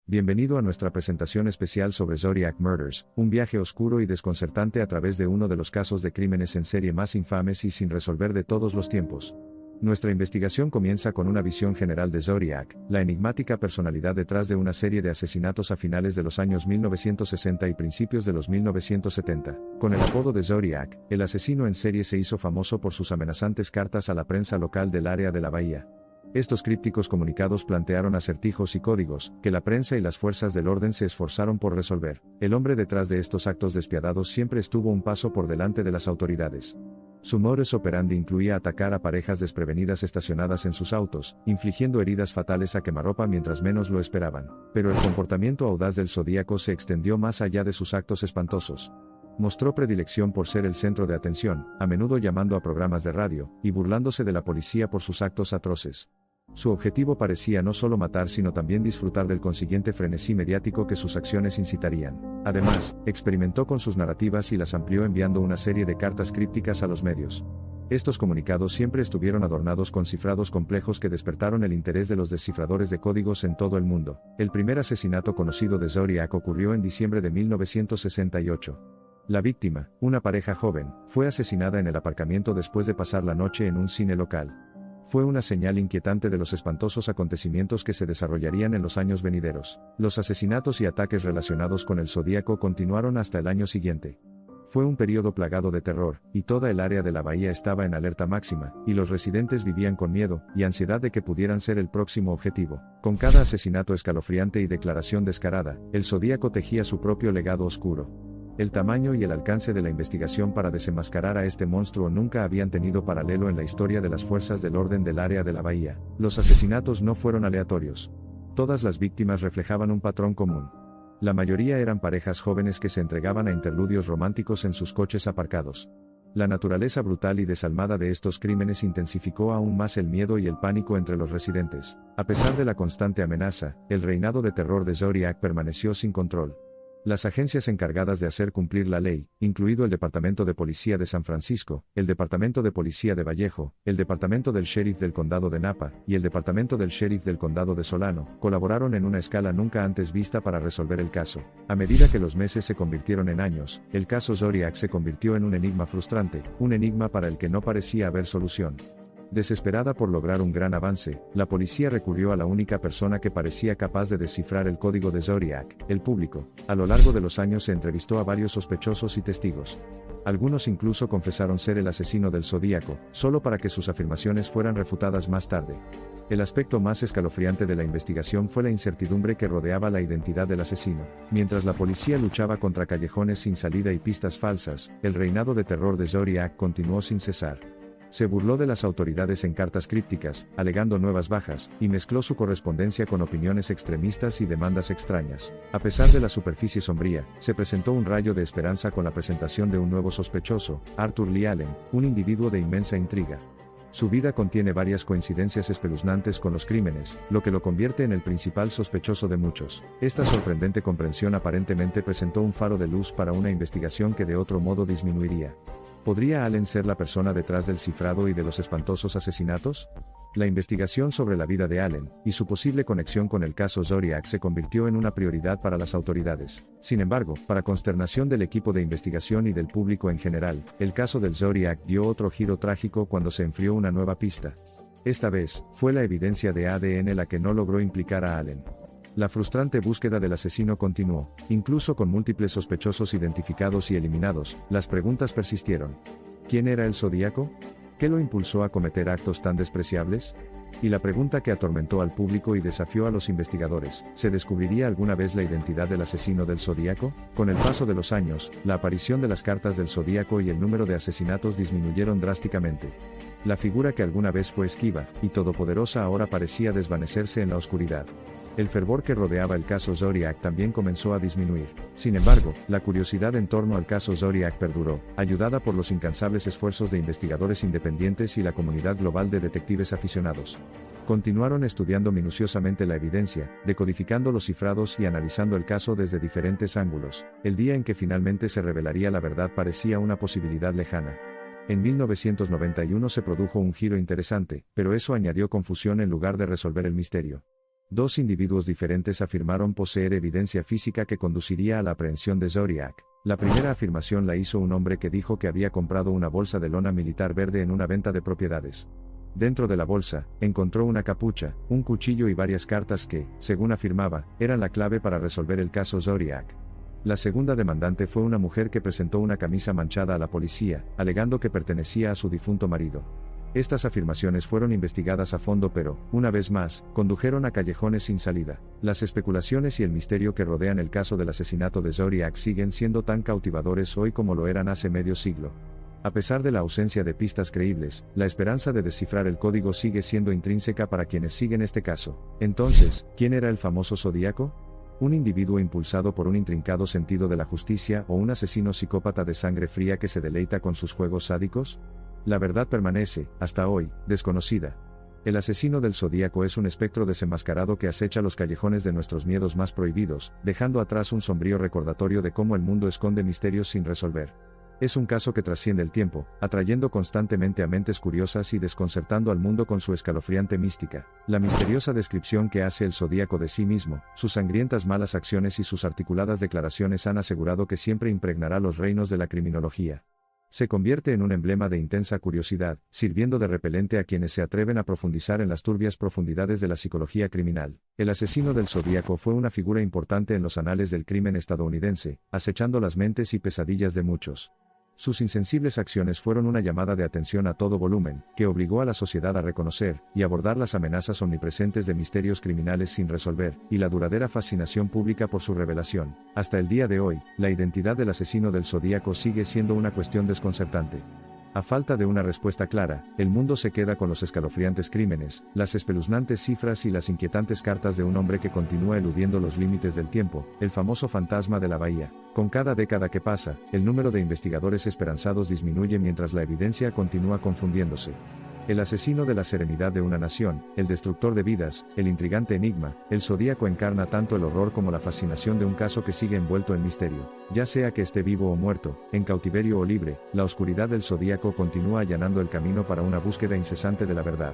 Bienvenido a nuestra presentación especial sobre Zodiac Murders, un viaje oscuro y desconcertante a través de uno de los casos de crímenes en serie más infames y sin resolver de todos los tiempos. Nuestra investigación comienza con una visión general de Zodiac, la enigmática personalidad detrás de una serie de asesinatos a finales de los años 1960 y principios de los 1970. Con el apodo de Zodiac, el asesino en serie se hizo famoso por sus amenazantes cartas a la prensa local del área de la bahía. Estos crípticos comunicados plantearon acertijos y códigos, que la prensa y las fuerzas del orden se esforzaron por resolver. El hombre detrás de estos actos despiadados siempre estuvo un paso por delante de las autoridades. Su modus operandi incluía atacar a parejas desprevenidas estacionadas en sus autos, infligiendo heridas fatales a quemarropa mientras menos lo esperaban. Pero el comportamiento audaz del zodíaco se extendió más allá de sus actos espantosos. Mostró predilección por ser el centro de atención, a menudo llamando a programas de radio, y burlándose de la policía por sus actos atroces. Su objetivo parecía no solo matar sino también disfrutar del consiguiente frenesí mediático que sus acciones incitarían. Además, experimentó con sus narrativas y las amplió enviando una serie de cartas crípticas a los medios. Estos comunicados siempre estuvieron adornados con cifrados complejos que despertaron el interés de los descifradores de códigos en todo el mundo. El primer asesinato conocido de Zodiac ocurrió en diciembre de 1968. La víctima, una pareja joven, fue asesinada en el aparcamiento después de pasar la noche en un cine local. Fue una señal inquietante de los espantosos acontecimientos que se desarrollarían en los años venideros. Los asesinatos y ataques relacionados con el zodíaco continuaron hasta el año siguiente. Fue un periodo plagado de terror, y toda el área de la bahía estaba en alerta máxima, y los residentes vivían con miedo y ansiedad de que pudieran ser el próximo objetivo. Con cada asesinato escalofriante y declaración descarada, el zodíaco tejía su propio legado oscuro. El tamaño y el alcance de la investigación para desenmascarar a este monstruo nunca habían tenido paralelo en la historia de las fuerzas del orden del área de la bahía. Los asesinatos no fueron aleatorios. Todas las víctimas reflejaban un patrón común. La mayoría eran parejas jóvenes que se entregaban a interludios románticos en sus coches aparcados. La naturaleza brutal y desalmada de estos crímenes intensificó aún más el miedo y el pánico entre los residentes. A pesar de la constante amenaza, el reinado de terror de Zodiac permaneció sin control. Las agencias encargadas de hacer cumplir la ley, incluido el Departamento de Policía de San Francisco, el Departamento de Policía de Vallejo, el Departamento del Sheriff del Condado de Napa, y el Departamento del Sheriff del Condado de Solano, colaboraron en una escala nunca antes vista para resolver el caso. A medida que los meses se convirtieron en años, el caso Zodiac se convirtió en un enigma frustrante, un enigma para el que no parecía haber solución. Desesperada por lograr un gran avance, la policía recurrió a la única persona que parecía capaz de descifrar el código de Zodiac, el público. A lo largo de los años se entrevistó a varios sospechosos y testigos. Algunos incluso confesaron ser el asesino del zodíaco, solo para que sus afirmaciones fueran refutadas más tarde. El aspecto más escalofriante de la investigación fue la incertidumbre que rodeaba la identidad del asesino. Mientras la policía luchaba contra callejones sin salida y pistas falsas, el reinado de terror de Zodiac continuó sin cesar. Se burló de las autoridades en cartas crípticas, alegando nuevas bajas, y mezcló su correspondencia con opiniones extremistas y demandas extrañas. A pesar de la superficie sombría, se presentó un rayo de esperanza con la presentación de un nuevo sospechoso, Arthur Lee Allen, un individuo de inmensa intriga. Su vida contiene varias coincidencias espeluznantes con los crímenes, lo que lo convierte en el principal sospechoso de muchos. Esta sorprendente comprensión aparentemente presentó un faro de luz para una investigación que de otro modo disminuiría. ¿Podría Allen ser la persona detrás del cifrado y de los espantosos asesinatos? La investigación sobre la vida de Allen, y su posible conexión con el caso Zodiac se convirtió en una prioridad para las autoridades. Sin embargo, para consternación del equipo de investigación y del público en general, el caso del Zodiac dio otro giro trágico cuando se enfrió una nueva pista. Esta vez, fue la evidencia de ADN la que no logró implicar a Allen. La frustrante búsqueda del asesino continuó, incluso con múltiples sospechosos identificados y eliminados, las preguntas persistieron. ¿Quién era el zodíaco? ¿Qué lo impulsó a cometer actos tan despreciables? Y la pregunta que atormentó al público y desafió a los investigadores, ¿se descubriría alguna vez la identidad del asesino del zodíaco? Con el paso de los años, la aparición de las cartas del zodíaco y el número de asesinatos disminuyeron drásticamente. La figura que alguna vez fue esquiva y todopoderosa ahora parecía desvanecerse en la oscuridad. El fervor que rodeaba el caso Zodiac también comenzó a disminuir. Sin embargo, la curiosidad en torno al caso Zodiac perduró, ayudada por los incansables esfuerzos de investigadores independientes y la comunidad global de detectives aficionados. Continuaron estudiando minuciosamente la evidencia, decodificando los cifrados y analizando el caso desde diferentes ángulos. El día en que finalmente se revelaría la verdad parecía una posibilidad lejana. En 1991 se produjo un giro interesante, pero eso añadió confusión en lugar de resolver el misterio. Dos individuos diferentes afirmaron poseer evidencia física que conduciría a la aprehensión de Zodiac. La primera afirmación la hizo un hombre que dijo que había comprado una bolsa de lona militar verde en una venta de propiedades. Dentro de la bolsa, encontró una capucha, un cuchillo y varias cartas que, según afirmaba, eran la clave para resolver el caso Zodiac. La segunda demandante fue una mujer que presentó una camisa manchada a la policía, alegando que pertenecía a su difunto marido. Estas afirmaciones fueron investigadas a fondo pero, una vez más, condujeron a callejones sin salida. Las especulaciones y el misterio que rodean el caso del asesinato de Zodiac siguen siendo tan cautivadores hoy como lo eran hace medio siglo. A pesar de la ausencia de pistas creíbles, la esperanza de descifrar el código sigue siendo intrínseca para quienes siguen este caso. Entonces, ¿quién era el famoso Zodíaco? ¿Un individuo impulsado por un intrincado sentido de la justicia o un asesino psicópata de sangre fría que se deleita con sus juegos sádicos? La verdad permanece, hasta hoy, desconocida. El asesino del Zodíaco es un espectro desenmascarado que acecha los callejones de nuestros miedos más prohibidos, dejando atrás un sombrío recordatorio de cómo el mundo esconde misterios sin resolver. Es un caso que trasciende el tiempo, atrayendo constantemente a mentes curiosas y desconcertando al mundo con su escalofriante mística. La misteriosa descripción que hace el Zodíaco de sí mismo, sus sangrientas malas acciones y sus articuladas declaraciones han asegurado que siempre impregnará los reinos de la criminología. Se convierte en un emblema de intensa curiosidad, sirviendo de repelente a quienes se atreven a profundizar en las turbias profundidades de la psicología criminal. El asesino del Zodíaco fue una figura importante en los anales del crimen estadounidense, acechando las mentes y pesadillas de muchos. Sus insensibles acciones fueron una llamada de atención a todo volumen, que obligó a la sociedad a reconocer y abordar las amenazas omnipresentes de misterios criminales sin resolver, y la duradera fascinación pública por su revelación. Hasta el día de hoy, la identidad del asesino del Zodíaco sigue siendo una cuestión desconcertante. A falta de una respuesta clara, el mundo se queda con los escalofriantes crímenes, las espeluznantes cifras y las inquietantes cartas de un hombre que continúa eludiendo los límites del tiempo, el famoso fantasma de la bahía. Con cada década que pasa, el número de investigadores esperanzados disminuye mientras la evidencia continúa confundiéndose. El asesino de la serenidad de una nación, el destructor de vidas, el intrigante enigma, el Zodíaco encarna tanto el horror como la fascinación de un caso que sigue envuelto en misterio. Ya sea que esté vivo o muerto, en cautiverio o libre, la oscuridad del Zodíaco continúa allanando el camino para una búsqueda incesante de la verdad.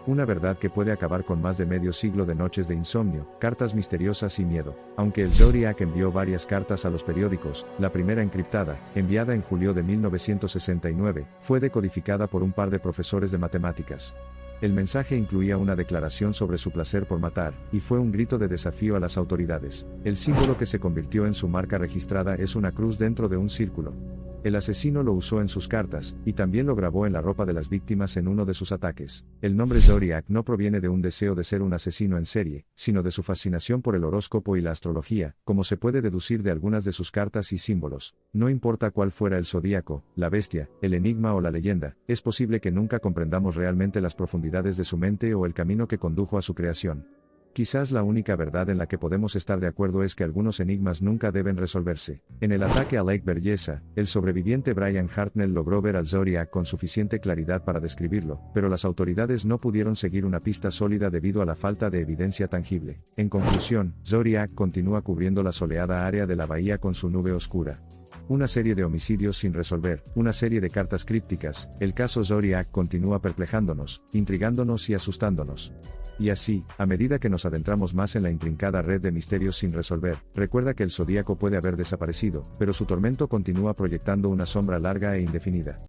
Una verdad que puede acabar con más de medio siglo de noches de insomnio, cartas misteriosas y miedo. Aunque el Zodiac envió varias cartas a los periódicos, la primera encriptada, enviada en julio de 1969, fue decodificada por un par de profesores de matemáticas. El mensaje incluía una declaración sobre su placer por matar, y fue un grito de desafío a las autoridades. El símbolo que se convirtió en su marca registrada es una cruz dentro de un círculo. El asesino lo usó en sus cartas, y también lo grabó en la ropa de las víctimas en uno de sus ataques. El nombre Zodiac no proviene de un deseo de ser un asesino en serie, sino de su fascinación por el horóscopo y la astrología, como se puede deducir de algunas de sus cartas y símbolos. No importa cuál fuera el Zodíaco, la bestia, el enigma o la leyenda, es posible que nunca comprendamos realmente las profundidades de su mente o el camino que condujo a su creación. Quizás la única verdad en la que podemos estar de acuerdo es que algunos enigmas nunca deben resolverse. En el ataque a Lake Berryessa, el sobreviviente Brian Hartnell logró ver al Zodiac con suficiente claridad para describirlo, pero las autoridades no pudieron seguir una pista sólida debido a la falta de evidencia tangible. En conclusión, Zodiac continúa cubriendo la soleada área de la bahía con su nube oscura. Una serie de homicidios sin resolver, una serie de cartas crípticas, el caso Zodiac continúa perplejándonos, intrigándonos y asustándonos. Y así, a medida que nos adentramos más en la intrincada red de misterios sin resolver, recuerda que el Zodíaco puede haber desaparecido, pero su tormento continúa proyectando una sombra larga e indefinida.